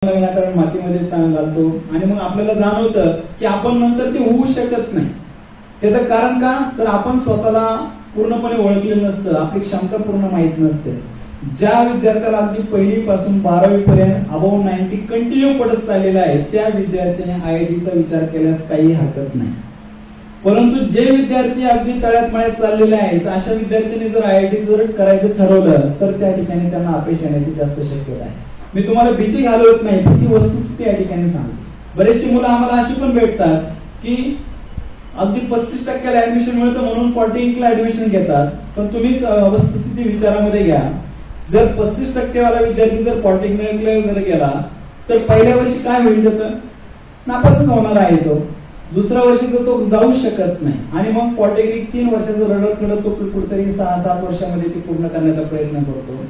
विनाकारण मातीमध्ये घालतो आणि मग आपल्याला जाणवतं की आपण नंतर ते होऊ शकत नाही. त्याचं कारण का, तर आपण स्वतःला पूर्णपणे ओळखलेलं नसतं, आपली क्षमता पूर्ण माहीत नसते. ज्या विद्यार्थ्याला अगदी पहिलीपासून 12वी पर्यंत अबाउट 90 कंटिन्यू पडत चाललेला आहे, त्या विद्यार्थ्याने IITचा विचार केल्यास काही हरकत नाही. परंतु जे विद्यार्थी अगदी तळ्यात मळ्यात चाललेले आहेत, अशा विद्यार्थ्यांनी जर IIT जर करायचं ठरवलं तर त्या ठिकाणी त्यांना अपयश येण्याची जास्त शक्यता आहे. मी तुम्हाला भीती घालवत नाही, पण ती वस्तुस्थिती या ठिकाणी सांगते. बरेचशी मुलं आम्हाला अशी पण भेटतात की अगदी 35% ऍडमिशन मिळतं म्हणून पॉलिटेक्निकला ऍडमिशन घेतात. पण तुम्ही वस्तुस्थिती विचारामध्ये घ्या, जर 35% वाला विद्यार्थी जर पॉलिटेक्निकला जर गेला तर पहिल्या वर्षी काय होईल, त्याचं नापासच होणार आहे. तो दुसऱ्या वर्षी तो जाऊ शकत नाही आणि मग पॉलिटेक्निक 3 वर्षाचं रडत तो कुठेतरी 6-7 वर्षामध्ये ती पूर्ण करण्याचा प्रयत्न करतो.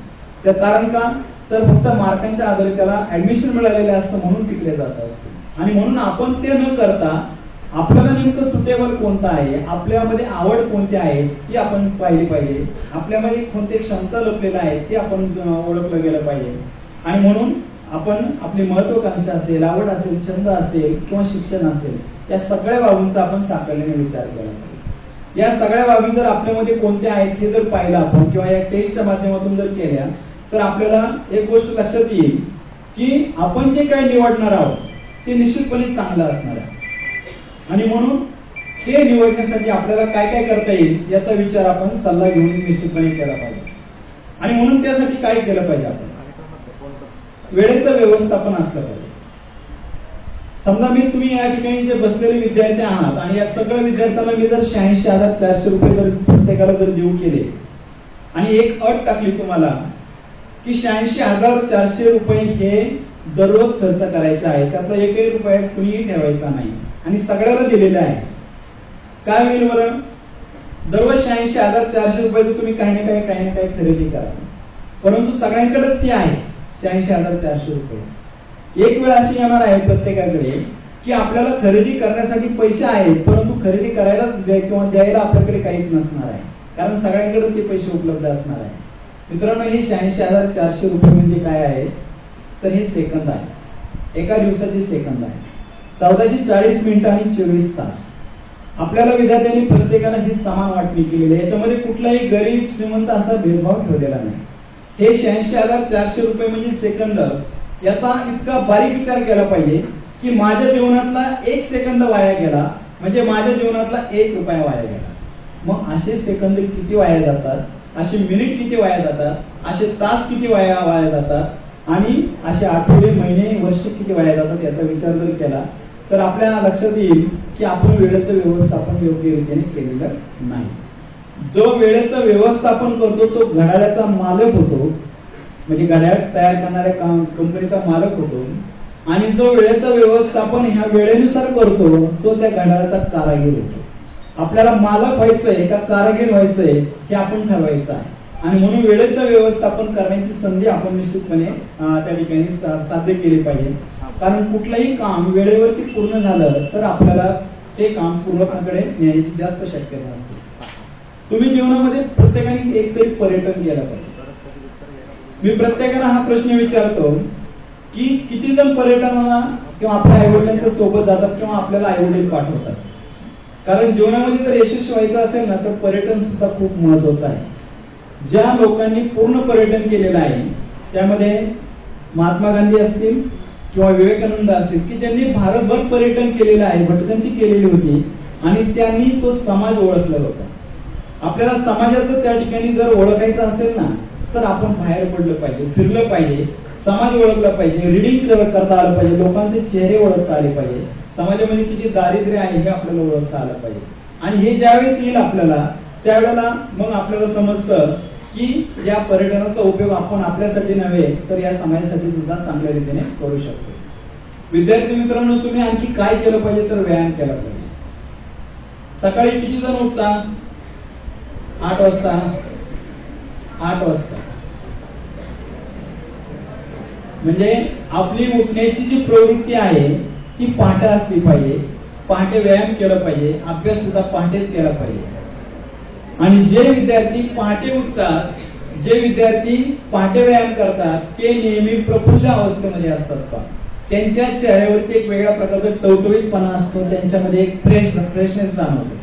त्या कारण का, तर फक्त मार्कांच्या आधारे त्याला ऍडमिशन मिळालेलं असतं म्हणून तिकडे जात असतो. आणि म्हणून आपण ते न करता आपल्याला नेमकं सुटेबल कोणतं आहे, आपल्यामध्ये आवड कोणती आहे ती आपण पाहिली पाहिजे, आपल्यामध्ये कोणते क्षमता लपलेल्या आहेत ते आपण ओळखलं गेलं पाहिजे. आणि म्हणून आपण आपली महत्वाकांक्षा असेल, आवड असेल, छंद असेल किंवा शिक्षण असेल, या सगळ्या बाबींचा आपण साकल्याने विचार केला पाहिजे. या सगळ्या बाबी जर आपल्यामध्ये कोणत्या आहेत हे जर पाहिलं आपण किंवा या टेस्टच्या माध्यमातून जर केल्या तर आपल्याला एक गोष्ट लक्षात येईल की आपण जे काही निवडणार आहोत ते निश्चितपणे चांगलं असणार आहे. आणि म्हणून हे निवडण्यासाठी आपल्याला काय काय करता येईल याचा विचार आपण सल्ला घेऊन निश्चितपणे केला पाहिजे. आणि म्हणून त्यासाठी काय केलं पाहिजे, आपण वेळेचं व्यवस्थापन असलं पाहिजे. समजा तुम्ही या ठिकाणी जे बसलेले विद्यार्थी आहात आणि या सगळ्या विद्यार्थ्यांना मी जर 86,400 रुपये जर प्रत्येकाला जर देऊ केले आणि एक अट टाकली तुम्हाला की 86,400 रुपये हे दररोज खर्च करायचा आहे, त्याचा एकही रुपया कुणीही ठेवायचा नाही आणि सगळ्याला दिलेला आहे, काय होईल बरं? दररोज 86,400 रुपये तुम्ही काही ना काही खरेदी करा. परंतु सगळ्यांकडेच ती आहे 86,400 रुपये. एक वेळ अशी येणार आहे प्रत्येकाकडे की आपल्याला खरेदी करण्यासाठी पैसे आहेत, परंतु खरेदी करायला किंवा द्यायला आपल्याकडे काहीच नसणार आहे, कारण सगळ्यांकडे ते पैसे उपलब्ध असणार आहे. मित्रांनो, हे 86,400 रुपये म्हणजे काय आहे, तर हे सेकंद आहे, एका दिवसाचे सेकंद आहे, 1440 मिनिटं आणि 24 तास. आपल्याला विद्यार्थ्यांनी प्रत्येकाला ही समान वाटणी केलेली आहे, याच्यामध्ये कुठलाही गरीब श्रीमंत असा भेदभाव ठेवलेला नाही. हे 86,400 रुपये म्हणजे सेकंद, याचा इतका बारीक विचार केला पाहिजे की माझ्या जीवनातला 1 सेकंद वाया गेला म्हणजे माझ्या जीवनातला 1 रुपया वाया गेला. मग असे सेकंद किती वाया जातात, असे मिनिट किती वाया जातात, असे तास किती वाया जातात आणि असे आठवडे, महिने, वर्ष किती वाया जातात याचा विचार जर केला तर आपल्या लक्षात येईल की आपण वेळेचं व्यवस्थापन योग्य रीतीने केलेलं नाही. जो वेळेचं व्यवस्थापन करतो तो घड्याळाचा मालक होतो, म्हणजे घड्याळ तयार करणाऱ्या कंपनीचा मालक होतो. आणि जो वेळेचं व्यवस्थापन ह्या वेळेनुसार करतो तो त्या घड्याळाचा कारागीर होतो. आपल्याला मालक व्हायचंय का कारागीर व्हायचंय हे आपण ठरवायचं आहे. आणि म्हणून वेळेचं व्यवस्थापन करण्याची संधी आपण निश्चितपणे त्या ठिकाणी साध्य केली पाहिजे. कारण कुठलंही काम वेळेवरती पूर्ण झालं तर आपल्याला ते काम पूर्णपणाकडे नेण्याची जास्त शक्यता असते. तुम्ही जीवनामध्ये प्रत्येकाने एकतरी पर्यटन केलं पाहिजे. मी प्रत्येकाला हा प्रश्न विचारतो की किती जण पर्यटनाला किंवा आपल्या आईवडिलांच्या सोबत जातात किंवा आपल्याला आईवडील पाठवतात. कारण जीवनामध्ये जर यशस्वी व्हायचं असेल ना तर पर्यटन सुद्धा खूप महत्वाचं आहे. ज्या लोकांनी पूर्ण पर्यटन केलेलं आहे त्यामध्ये महात्मा गांधी असतील किंवा विवेकानंद असतील की ज्यांनी भारतभर पर्यटन केलेलं आहे, भटकंती केलेली होती आणि त्यांनी तो समाज ओळखला होता. आपल्याला समाजाचं त्या ठिकाणी जर ओळखायचं असेल ना तर आपण बाहेर पडलं पाहिजे, फिरलं पाहिजे, समाज ओळखला पाहिजे, रिडिंग करता आलं पाहिजे, लोकांचे चेहरे ओळखता आले पाहिजे, समाजामध्ये किती दारिद्र्य आहे हे आपल्याला ओळखता आलं पाहिजे. आणि हे ज्यावेळेस येईल आपल्याला त्यावेळेला मग आपल्याला समजतं की या पर्यटनाचा उपयोग आपण आपल्यासाठी नव्हे तर या समाजासाठी सुद्धा चांगल्या रीतीने करू शकतो. विद्यार्थी मित्रांनो, तुम्ही आणखी काय केलं पाहिजे तर व्यायाम केला पाहिजे. सकाळी किती जण उठतात? 8 वाजता. 8 वाजता म्हणजे आपली उठण्याची जी प्रवृत्ती आहे ती पहाटे असली पाहिजे. पहाटे व्यायाम केला पाहिजे, अभ्यास सुद्धा पहाटेच केला पाहिजे. आणि जे विद्यार्थी पहाटे उठतात, जे विद्यार्थी पहाटे व्यायाम करतात ते नेहमी प्रफुल्ल अवस्थेमध्ये असतात. त्यांच्या चेहऱ्यावरती एक वेगळ्या प्रकारचा टवटवीतपणा असतो, त्यांच्यामध्ये एक फ्रेशनेस जाणवतो.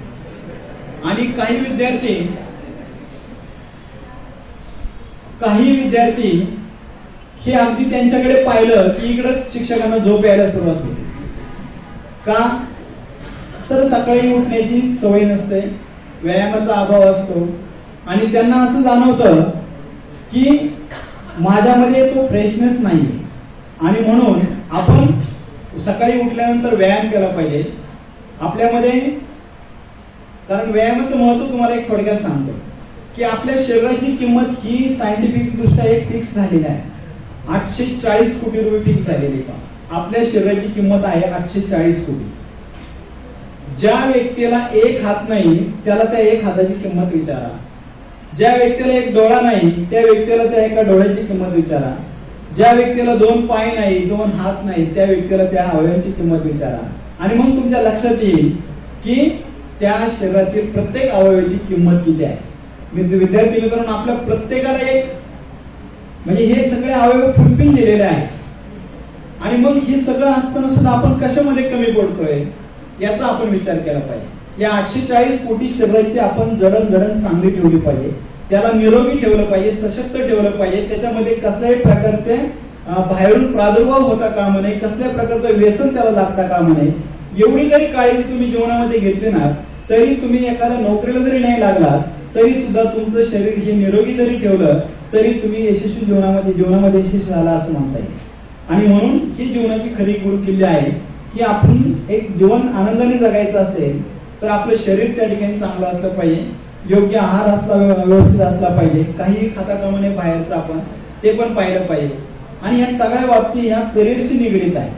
आणि काही विद्यार्थी हे अगदी त्यांच्याकडे पाहिलं की इकडेच शिक्षकांना झोप यायला सुरुवात होते. का तर सकाळी उठण्याची सवय नसते, व्यायामाचा अभाव असतो आणि त्यांना असं जाणवतं की माझ्यामध्ये तो फ्रेशनेस नाही आणि म्हणून आपण सकाळी उठल्यानंतर व्यायाम केला पाहिजे आपल्यामध्ये. कारण व्यायामाचं महत्व तुम्हाला एक थोडक्यात सांगतो की आपल्या शरीराची किंमत ही सायंटिफिक दृष्ट्या एक फिक्स झालेली आहे. 840 कोटी रुपये फिक्स झालेली आहे. आपल्या शरीराची किंमत आहे 840 कोटी. ज्या व्यक्तीला एक हात नाही त्याला त्या एक हाताची किंमत विचारा. ज्या व्यक्तीला एक डोळा नाही त्या व्यक्तीला त्या एका डोळ्याची किंमत विचारा. ज्या व्यक्तीला 2 पाय नाही, 2 हात नाही, त्या व्यक्तीला त्या अवयवाची किंमत विचारा. आणि मग तुमच्या लक्षात येईल की त्या शरीरातील प्रत्येक अवयवाची किंमत किती आहे. विद्यार्थी मित्रांनो, आपल्या प्रत्येकाला एक म्हणजे हे सगळे अवयव फुलफिल दिलेले आहेत. आणि मग हे सगळं असताना सुद्धा आपण कशामध्ये कमी पडतोय याचा आपण विचार केला पाहिजे. या 840 कोटी शरीराची आपण जडणघडण चांगली ठेवली पाहिजे, त्याला निरोगी ठेवलं पाहिजे, सशक्त ठेवलं पाहिजे. त्याच्यामध्ये कसल्याही प्रकारचे बाहेरून प्रादुर्भाव होता कामा नये, कसल्याही प्रकारचं व्यसन त्याला लागता कामा नये. एवढी जरी काळजी तुम्ही जीवनामध्ये घेतली ना तरी तुम्ही एखाद्या नोकरीला जरी नाही लागलात तरी सुद्धा तुमचं शरीर हे निरोगी जरी ठेवलं तरी तुम्ही यशस्वी जीवनामध्ये यशस्वी झाला असं म्हणता येईल. आणि म्हणून ही जीवनाची खरी गुरुकिल्ली आहे की आपण एक जीवन आनंदाने जगायचं असेल तर आपलं शरीर त्या ठिकाणी चांगलं असलं पाहिजे, योग्य आहार असला व्यवस्थित असला पाहिजे, काही खाता कामा नये बाहेरचं आपण ते पण पाहिलं पाहिजे. आणि या सगळ्या बाबतीत ह्या करिअरशी निगडीत आहे.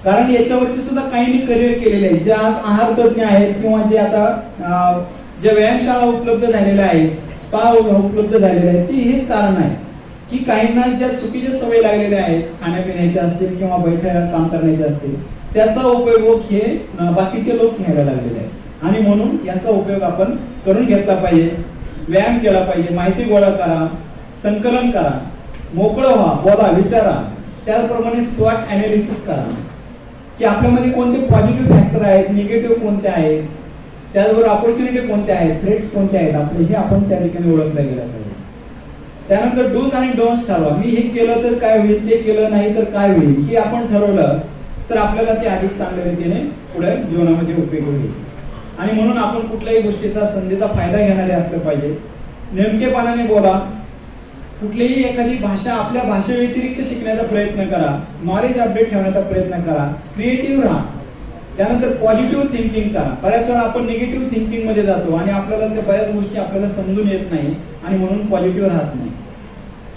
कारण याच्यावरती सुद्धा काहींनी करिअर केलेले आहे. जे आज आहार तज्ञ आहेत किंवा जे आता ज्या व्यायामशाळा उपलब्ध झालेल्या आहेत, स्पा उपलब्ध झालेल्या आहेत, ती हेच कारण आहे की काहींना ज्या चुकीच्या सवयी लागलेल्या आहेत खाण्यापिण्याच्या असतील किंवा बैठ्या काम करण्याच्या असतील त्याचा उपयोग हे बाकीचे लोक घ्यायला लागलेले आहेत. आणि म्हणून याचा उपयोग आपण करून घेतला पाहिजे. व्यायाम केला पाहिजे, माहिती गोळा करा, संकलन करा, मोकळं व्हा, बोला, विचारा. त्याचप्रमाणे स्वॉट अनालिसिस करा की आपल्यामध्ये कोणते पॉझिटिव्ह फॅक्टर आहेत, निगेटिव्ह कोणते आहेत, त्याचबरोबर ऑपॉर्च्युनिटी कोणत्या आहेत, थ्रेट्स कोणत्या आहेत आपले, हे आपण त्या ठिकाणी ओळखलं गेलं पाहिजे. त्यानंतर डूज आणि डोंट्स ठरवा. मी हे केलं तर काय होईल, ते केलं नाही तर काय होईल, हे आपण ठरवलं तर आपल्याला ते अधिक चांगल्या रीतीने पुढे जीवनामध्ये उपयोग होईल. आणि म्हणून आपण कुठल्याही गोष्टीचा संधीचा फायदा घेणारे असलं पाहिजे. नेमकेपणाने बोला. कुठलीही एखादी भाषा आपल्या भाषेव्यतिरिक्त शिकण्याचा प्रयत्न करा. नॉलेज अपडेट ठेवण्याचा प्रयत्न करा. क्रिएटिव्ह राहा. त्यानंतर पॉझिटिव्ह थिंकिंग करा. बऱ्याच वेळा आपण निगेटिव्ह थिंकिंग मध्ये जातो आणि आपल्याला त्या बऱ्याच गोष्टी आपल्याला समजून येत नाही आणि म्हणून पॉझिटिव्ह राहत नाही.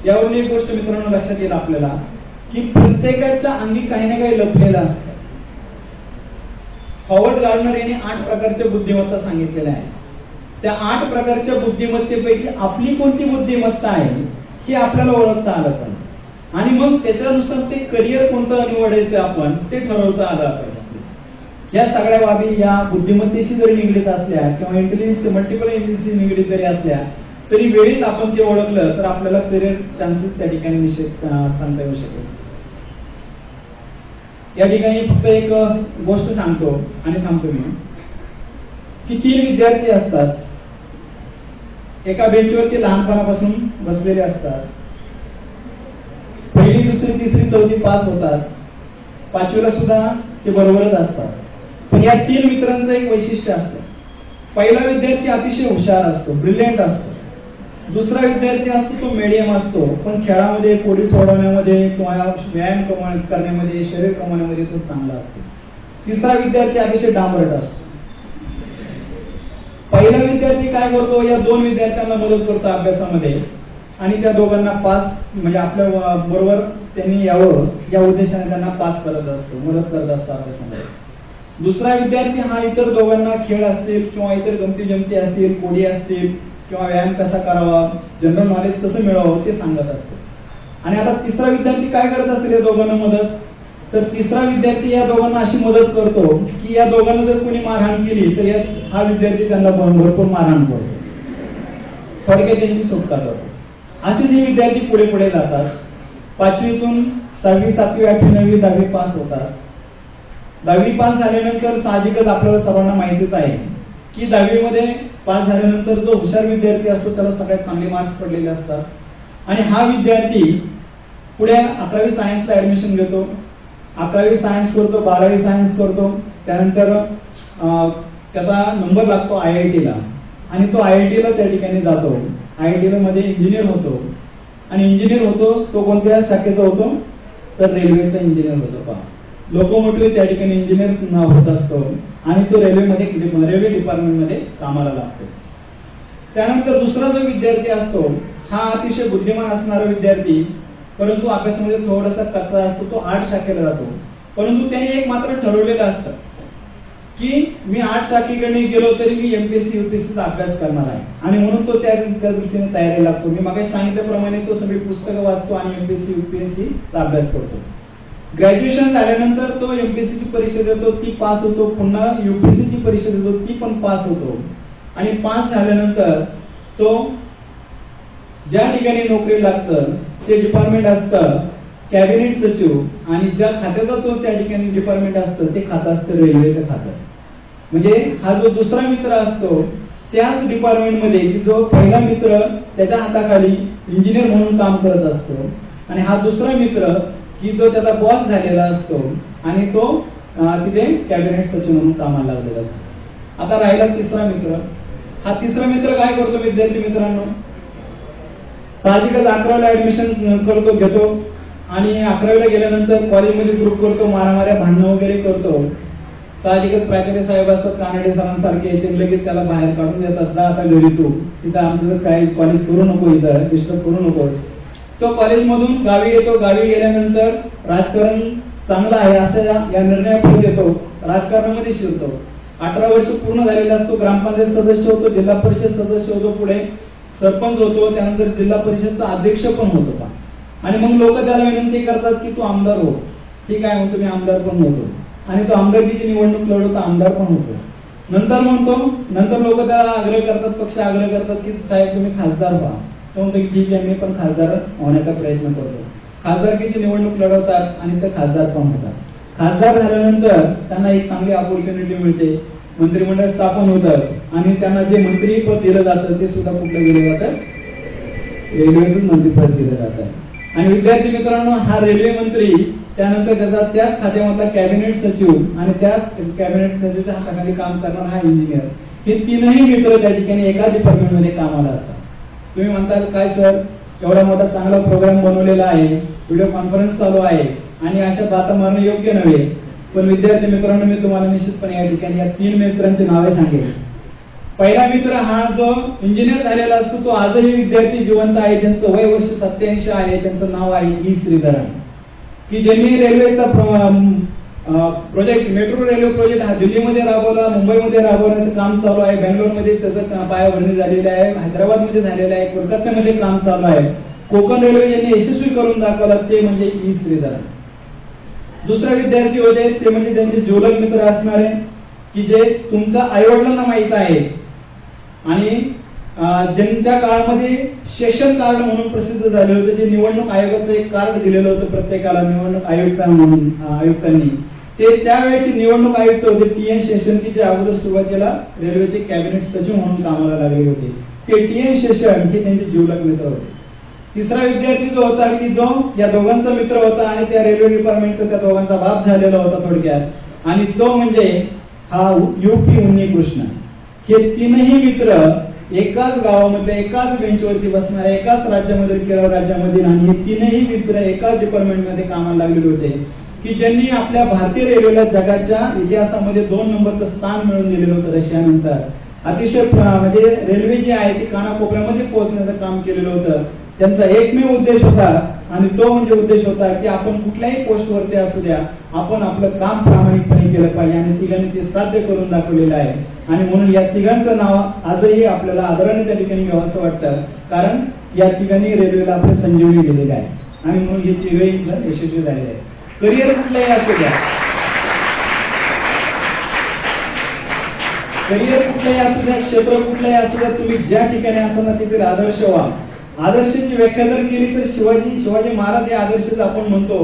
यावरून एक गोष्ट मित्रांनो लक्षात येईल आपल्याला की प्रत्येकाच्या अंगी काही ना काही लपलेलं असतं. हॉवर्ड गार्डनर यांनी 8 प्रकारच्या बुद्धिमत्ता सांगितलेल्या आहेत. त्या 8 प्रकारच्या बुद्धिमत्तेपैकी आपली कोणती बुद्धिमत्ता आहे हे आपल्याला ओळखता आलं पाहिजे. आणि मग त्याच्यानुसार ते करिअर कोणतं निवडायचं आपण ते ठरवता आलं पाहिजे. या सगळ्या बाबी या बुद्धिमत्तेशी जरी निगडीत असल्या किंवा इंटेलिजन्स मल्टिपल इंटेलिजन्सशी निगडीत जरी असल्या तरी वेळीच आपण ते ओळखलं तर आपल्याला करिअर चान्सेस त्या ठिकाणी निश्चित सांगता येऊ शकेल. या ठिकाणी फक्त एक गोष्ट सांगतो आणि थांबतो मी की 3 विद्यार्थी असतात. एका बेंचवरती लहानपणापासून बसलेले असतात. 1ली, 2री, 3री, 4थी पास होतात. 5वीला सुद्धा ते बरोबरच असतात. पण या 3 मित्रांचं एक वैशिष्ट्य असतं. पहिला विद्यार्थी अतिशय हुशार असतो, ब्रिलियंट असतो. दुसरा विद्यार्थी असतो तो मीडियम असतो, पण खेळामध्ये, कोडी सोडवण्यामध्ये किंवा व्यायाम करण्यामध्ये, शरीर कमवण्यामध्ये तो चांगला असतो. तिसरा विद्यार्थी अतिशय डांबरट असतो. पहिला विद्यार्थी काय करतो, या 2 विद्यार्थ्यांना मदत करतो अभ्यासामध्ये आणि त्या दोघांना पास म्हणजे आपल्या बरोबर त्यांनी यावं या उद्देशाने त्यांना पास करत असतो, मदत करत असतो अभ्यासामध्ये. दुसरा विद्यार्थी हा इतर दोघांना खेळ असतील किंवा इतर गमती जमती असतील, कोडी असतील किंवा व्यायाम कसा करावा, जनरल नॉलेज कसं मिळवावं ते सांगत असतो. आणि आता तिसरा विद्यार्थी काय करत असेल या दोघांना मदत, तर तिसरा विद्यार्थी या दोघांना अशी मदत करतो की या दोघांना जर कोणी मारहाण केली तर हा विद्यार्थी त्यांना भरपूर मारहाण करतो, थोडक्यात त्यांची सुटका करतो. असे जे विद्यार्थी पुढे पुढे जातात 5वीतून 6वी 7वी 8वी 9वी 10वी पास होतात. 10वी पास झाल्यानंतर साहजिकच आपल्याला सर्वांना माहितीच आहे की 10वी मध्ये पास झाल्यानंतर जो हुशार विद्यार्थी असतो त्याला सगळ्यात चांगले मार्क्स पडलेले असतात. आणि हा विद्यार्थी पुढे 11वी सायन्सला ऍडमिशन घेतो, 11वी सायन्स करतो, 12वी सायन्स करतो. त्यानंतर त्याचा नंबर लागतो IIT ला आणि तो IIT ला त्या ठिकाणी जातो. IIT मध्ये इंजिनियर होतो आणि इंजिनियर होतो तो कोणत्या शाखेचा होतो तर रेल्वेचा इंजिनियर होतो. पहा, लोकोमोटिव्ह त्या ठिकाणी इंजिनियर होत असतो आणि तो रेल्वे डिपार्टमेंटमध्ये कामाला लागतो. त्यानंतर दुसरा जो विद्यार्थी असतो हा अतिशय बुद्धिमान असणारा विद्यार्थी, परंतु अभ्यासामध्ये थोडासा कच्चा असतो. तो आर्ट शाखेला जातो, परंतु त्याने एक मात्र ठरवलेलं असतं की मी आर्ट शाखेकडे गेलो तरी मी MPSC UPSCचा अभ्यास करणार आहे आणि म्हणून तो त्या दृष्टीने तयारी लागतो. मी मागे सांगितल्याप्रमाणे तो सगळी पुस्तकं वाचतो आणि MPSC UPSCचा अभ्यास करतो. ग्रॅज्युएशन झाल्यानंतर तो MPSCची परीक्षा देतो, ती पास होतो. पुन्हा UPSCची परीक्षा देतो, ती पण पास होतो. आणि पास झाल्यानंतर तो ज्या ठिकाणी नोकरी लागतं ते डिपार्टमेंट असतं कॅबिनेट सचिव आणि ज्या खात्याचा तो त्या ठिकाणी डिपार्टमेंट असतं ते खातं असतं रेल्वेचं खातं. म्हणजे हा जो दुसरा मित्र असतो त्याच डिपार्टमेंटमध्ये की जो पहिला मित्र त्याच्या हाताखाली इंजिनियर म्हणून काम करत असतो आणि हा दुसरा मित्र की जो त्याचा बॉस झालेला असतो आणि तो तिथे कॅबिनेट सचिव म्हणून कामाला लागलेला असतो. आता राहिला तिसरा मित्र. हा तिसरा मित्र काय करतो विद्यार्थी मित्रांनो, साहजिकच 11वीला ऍडमिशन घेतो आणि 11वीला गेल्यानंतर कॉलेजमध्ये ग्रुप करतो, मारामाऱ्या भांडणं वगैरे करतो. साहजिकच प्राचार्य साहेब असतात कानडे सरांसारखे, ते लगेच त्याला बाहेर काढून देतात, जा आता घरी तू, तिथं आमचं काही कॉलेज करू नको, इथं डिस्टर्ब करू नकोस. तो कॉलेजमधून गावी येतो. गावी गेल्यानंतर राजकारण चांगलं आहे असं या निर्णयापुढे येतो, राजकारणामध्ये शिरतो. 18 वर्ष पूर्ण झालेला असतो. ग्रामपंचायत सदस्य होतो, जिल्हा परिषद सदस्य होतो, पुढे सरपंच होतो, त्यानंतर जिल्हा परिषदचा अध्यक्ष पण होतो. आणि मग लोक त्याला विनंती करतात की तू आमदार हो. ठीक आहे म्हणतो, मी आमदार पण होतो आणि तो आमदारकीची निवडणूक लढवतो, आमदार पण होतो. नंतर लोक त्याला आग्रह करतात, पक्ष आग्रह करतात की साहेब तुम्ही खासदार व्हा. तो म्हणतो की ठीक आहे, मी पण खासदार होण्याचा प्रयत्न करतो. खासदारकीची निवडणूक लढवतात आणि ते खासदार पण होतात. खासदार झाल्यानंतर त्यांना एक चांगली ऑपॉर्च्युनिटी मिळते, मंत्रिमंडळ स्थापन होतं आणि त्यांना जे मंत्रीपद दिलं जातं ते सुद्धा कुठलं दिलं जातं, रेल्वेतून मंत्रीपद दिलं जातं. आणि विद्यार्थी मित्रांनो, हा रेल्वे मंत्री त्यानंतर त्याचा त्याच खात्यामधला कॅबिनेट सचिव आणि त्याच कॅबिनेट सचिवच्या हाताखाली काम करणारा हा इंजिनियर, हे तीनही मित्र त्या ठिकाणी एका डिपार्टमेंटमध्ये कामाला असतात. तुम्ही म्हणताल काय सर, एवढा मोठा चांगला प्रोग्राम बनवलेला आहे, व्हिडिओ कॉन्फरन्स चालू आहे आणि अशा बाता मारणं योग्य नव्हे. पण विद्यार्थी मित्रांनो, मी तुम्हाला निश्चितपणे या ठिकाणी या 3 मित्रांची नावे सांगेन. पहिला मित्र हा जो इंजिनियर झालेला असतो तो आजही विद्यार्थी जिवंत आहे, त्यांचं वय वर्ष 87 आहे. त्यांचं नाव आहे E. श्रीधरन, की ज्यांनी रेल्वेचा प्रोजेक्ट, मेट्रो रेल्वे प्रोजेक्ट हा दिल्लीमध्ये राबवला, मुंबईमध्ये राबवण्याचं काम चालू आहे, बेंगलोरमध्ये त्याचं पायाभरणी झालेली आहे, हैदराबादमध्ये झालेलं आहे, कोलकात्यामध्ये काम चालू आहे. कोकण रेल्वे यांनी यशस्वी करून दाखवला ते म्हणजे E. श्रीधरन. दुसरा विद्यार्थी होते ते म्हणजे त्यांचे जिवलग मित्र असणारे की जे तुमच्या आईवडिलांना माहित आहे आणि ज्यांच्या काळामध्ये सेशन कार्ड म्हणून प्रसिद्ध झाले होते, जे निवडणूक आयोगाचं एक कार्ड दिलेलं होतं प्रत्येकाला निवडणूक आयुक्तांनी. ते त्यावेळेचे निवडणूक आयुक्त होते TN शेषन, की जे अगोदर सुरुवातीला रेल्वेचे कॅबिनेट सचिव म्हणून कामाला लागले होते. ते TN शेषन हे त्यांचे जिवलग मित्र होते. तिसरा विद्यार्थी जो होता की जो या दोघांचा मित्र होता आणि त्या रेल्वे डिपार्टमेंटचा त्या दोघांचा बाप झालेला होता थोडक्यात, आणि तो म्हणजे हा UP उन्नीकृष्ण. हे तीनही मित्र एकाच गावामध्ये एकाच बेंचवरती बसणारे, एकाच राज्यामध्ये केरळ राज्यामध्ये, आणि हे तीनही मित्र एकाच डिपार्टमेंटमध्ये कामाला लागलेले होते की ज्यांनी आपल्या भारतीय रेल्वेला जगाच्या इतिहासामध्ये 2 नंबरचं स्थान मिळवून दिलेलं होतं रशियानंतर. अतिशय म्हणजे रेल्वे जी आहे ती कानाकोपऱ्यामध्ये पोहोचण्याचं काम केलेलं होतं. त्यांचा एकमेव उद्देश होता आणि तो म्हणजे उद्देश होता की आपण कुठल्याही पोस्टवरती असू द्या, आपण आपलं काम प्रामाणिकपणे केलं पाहिजे आणि तिघांनी ते साध्य करून दाखवलेलं आहे. आणि म्हणून या तिघांचं नाव आजही आपल्याला आदराने त्या ठिकाणी घ्यावं असं वाटतं, कारण या तिघांनी रेल्वेला आपलं संजीवनी दिलेलं आहे आणि म्हणून हे तिघही यशस्वी झालेले आहे. करिअर कुठलंही असू द्या, क्षेत्र कुठलंही असू द्या, तुम्ही ज्या ठिकाणी असताना तिथे आदर्श व्हा. आदर्शाची व्याख्या जर केली तर शिवाजी महाराज हे आदर्शच आपण म्हणतो,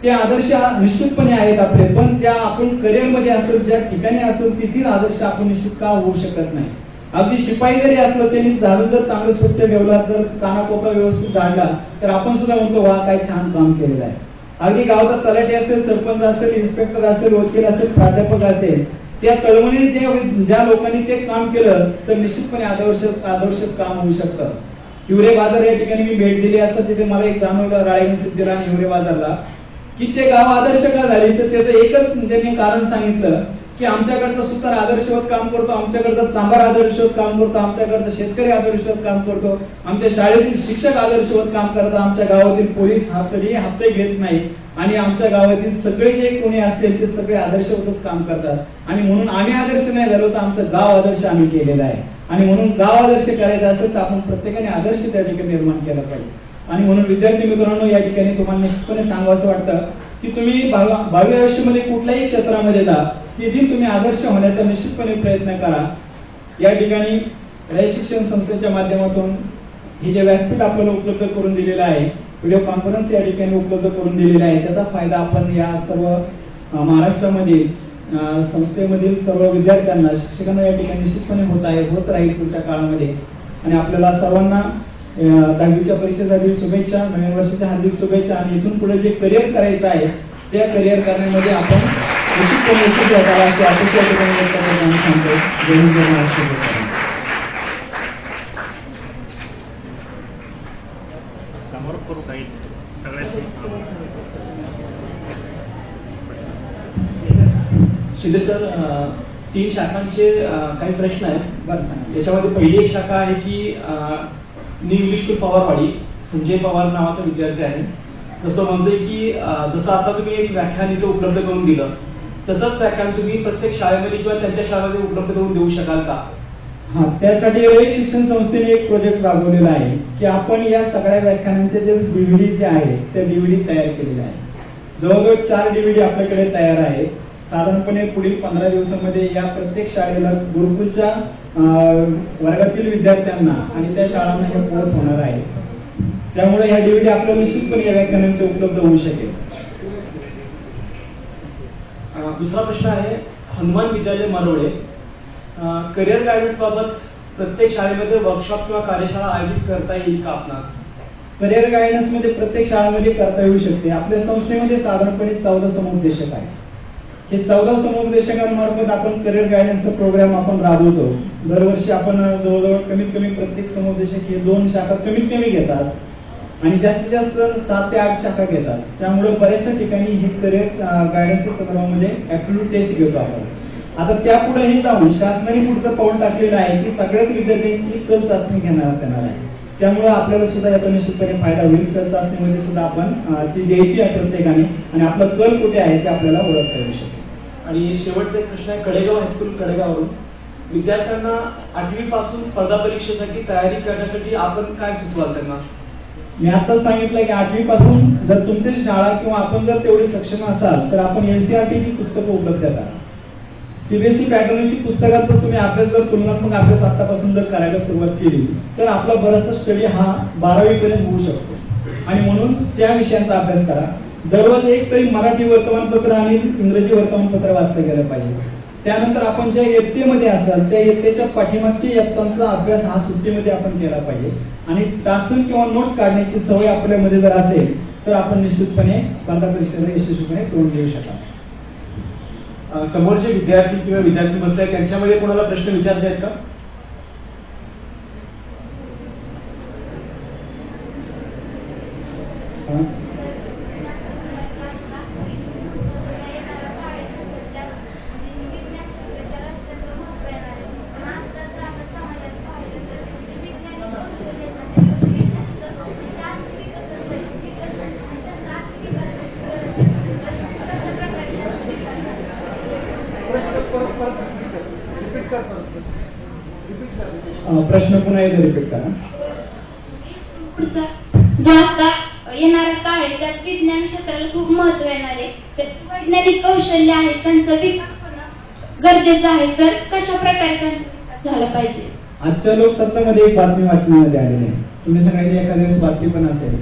ते आदर्श निश्चितपणे आहेत आपले, पण ज्या आपण करिअरमध्ये असेल, ज्या ठिकाणी असेल तिथील आदर्श आपण निश्चित का होऊ शकत नाही. अगदी शिपाई जरी असलं त्यांनी झाडून जर चांगलं स्वच्छ ठेवला, जर कानाकोपरा व्यवस्थित झाडला, तर आपण सुद्धा म्हणतो वा काय छान काम केलेलं आहे. अगदी गावाचा तलाठी असेल, सरपंच असेल, इन्स्पेक्टर असेल, वकील असेल, प्राध्यापक असेल, त्या तळमळीने ज्या लोकांनी ते काम केलं तर निश्चितपणे आदर्श काम होऊ शकतं. हिवरे बाजार या ठिकाणी मी भेट दिली असता, तिथे मला एक जाणवलं राळेगण सिद्धीला आणि हिवरे बाजारला की ते गाव आदर्श का झाली, तर त्याचं एकच त्यांनी कारण सांगितलं की आमच्याकडचा सुतार आदर्शवत काम करतो, आमच्याकडचा चांभार आदर्शवत काम करतो, आमच्याकडचा शेतकरी आदर्शवत काम करतो, आमच्या शाळेतील शिक्षक आदर्शवत काम करतात, आमच्या गावातील पोलीस कधीही हप्ते घेत नाही आणि आमच्या गावातील सगळे जे कोणी असतील ते सगळे आदर्शवतच काम करतात आणि म्हणून आम्ही आदर्श नाही झालो तर आमचं गाव आदर्श आम्ही केलेला आहे. आणि म्हणून गाव आदर्श करायचं असेल तर आपण प्रत्येकाने आदर्श त्या ठिकाणी निर्माण केला पाहिजे. आणि म्हणून विद्यार्थी मित्रांनो, या ठिकाणी तुम्हाला निश्चितपणे सांगावं वाटतं की तुम्ही भावी आयुष्यामध्ये कुठल्याही क्षेत्रामध्ये जा, तिथे तुम्ही आदर्श होण्याचा निश्चितपणे प्रयत्न करा. या ठिकाणी रय शिक्षण संस्थेच्या माध्यमातून हे जे व्यासपीठ आपल्याला उपलब्ध करून दिलेलं आहे, व्हिडिओ कॉन्फरन्स या ठिकाणी उपलब्ध करून दिलेला आहे, त्याचा फायदा आपण या सर्व महाराष्ट्रामधील संस्थेमधील सर्व विद्यार्थ्यांना, शिक्षकांना या ठिकाणी निश्चितपणे होत राहील पुढच्या काळामध्ये. आणि आपल्याला सर्वांना 10वीच्या परीक्षेसाठी शुभेच्छा, नवीन वर्षाच्या हार्दिक शुभेच्छा. आणि इथून पुढे जे करिअर करायचं आहे त्या करिअर करण्यामध्ये आपण निश्चितपणे यशस्वी व्हायला अशी अपेक्षा या ठिकाणी व्यक्त करताना सांगतो. जय हिंद, जय महाराष्ट्र. शिंदे सर, 3 शाखांचे काही प्रश्न आहेत. याच्यामध्ये पहिली एक शाखा आहे की new English school Pawarwadi, Sanjay Pawar नावाचा विद्यार्थी आहे. तसं म्हणतोय की जसं आता तुम्ही एक व्याख्यान इथे उपलब्ध करून दिलं, तसंच व्याख्यान तुम्ही प्रत्येक शाळेमध्ये किंवा त्यांच्या शाळेमध्ये उपलब्ध करून देऊ शकाल का? हा, त्यासाठी रय शिक्षण संस्थेने एक प्रोजेक्ट राबवलेला आहे की आपण या सगळ्या व्याख्यानांचे जे DVD जे आहे त्या DVD तयार केलेले आहे. जवळजवळ 4 DVD आपल्याकडे तयार आहेत. साधारणपणे पुढील 15 दिवसांमध्ये या प्रत्येक शाळेला गुरुकुलच्या वर्गातील विद्यार्थ्यांना आणि त्या शाळांना हे पोहोच होणार आहे. त्यामुळे ह्या DVD आपल्याला निश्चितपणे या व्याख्यानांचे उपलब्ध होऊ शकेल. दुसरा प्रश्न आहे, हनुमान विद्यालय मरोडे, करिअर गायडन्स बाबत प्रत्येक शाळेमध्ये वर्कशॉप किंवा कार्यशाळा आयोजित करता येईल का आपणास? करिअर गायडन्स मध्ये प्रत्येक शाळेमध्ये करता येऊ शकते. आपल्या संस्थेमध्ये साधारणपणे 14 समुपदेशक आहे. हे 14 समुपदेशकांमार्फत आपण करिअर गायडन्सचा प्रोग्राम आपण राबवतो. दरवर्षी आपण जवळजवळ कमीत कमी प्रत्येक समुपदेशक हे 2 शाखा कमीत कमी घेतात आणि जास्तीत जास्त 7 ते 8 शाखा घेतात. त्यामुळे बऱ्याचशा ठिकाणी हे करिअर गायडन्सच्या संदर्भामध्ये ऍप्टिट्यूड टेस्ट घेतो आपण. आता त्यापुढेही जाऊन शासनाने पुढचं पाऊल टाकलेलं आहे की सगळ्याच विद्यार्थ्यांची कल चाचणी घेण्यात येणार आहे. त्यामुळे आपल्याला सुद्धा याचा निश्चितपणे फायदा होईल. कल चाचणीमध्ये सुद्धा आपण ती द्यायची आहे प्रत्येकाने आणि आपला कल कुठे आहे ते आपल्याला ओळखता येऊ शकेल. आणि शेवटचा एक प्रश्न आहे, कडेगाव हायस्कूल कडेगाववरून विद्यार्थ्यांना 8वी पासून स्पर्धा परीक्षेसाठी तयारी करण्यासाठी आपण काय सुचवाल त्यांना? मी आताच सांगितलं की 8वी पासून जर तुमची शाळा किंवा आपण जर तेवढे सक्षम असाल तर आपण NCERTची पुस्तकं उपलब्ध करा. CBSE पॅटर्नची पुस्तकांचा तुम्ही अभ्यास जर तुलनात्मक अभ्यास आतापासून जर करायला सुरुवात केली तर आपला बराचसा स्टडी हा 12वी पर्यंत होऊ शकतो आणि म्हणून त्या विषयांचा अभ्यास करा. दररोज एक तरी मराठी वर्तमानपत्र आणि इंग्रजी वर्तमानपत्र वाचलं गेलं पाहिजे. त्यानंतर आपण ज्या इयत्तेमध्ये असाल त्या इयत्तेच्या पाठीमागच्या इयत्तांचा अभ्यास हा सुट्टीमध्ये आपण केला पाहिजे आणि तासन किंवा नोट्स काढण्याची सवय आपल्यामध्ये जर असेल तर आपण निश्चितपणे स्पर्धा परीक्षेला यशस्वीपणे करून घेऊ शकाल. समोरचे विद्यार्थी किंवा विद्यार्थी बसले त्यांच्यामध्ये कोणाला प्रश्न विचारायचे आहेत का? प्रश्न पुन्हा एकदा रिपीट करा. जे आता येणाऱ्या काळी त्यात विज्ञान क्षेत्राला खूप महत्व येणार आहे. वैज्ञानिक कौशल्य आहे त्यांचं विकास होणं गरजेचं आहे. तर कशा प्रकारे झालं पाहिजे? आजच्या लोकसत्तामध्ये एक बातमी वाचण्यामध्ये आलेली आहे. तुम्ही सगळ्यांनी एखाद्या वेळेस वाचली पण असेल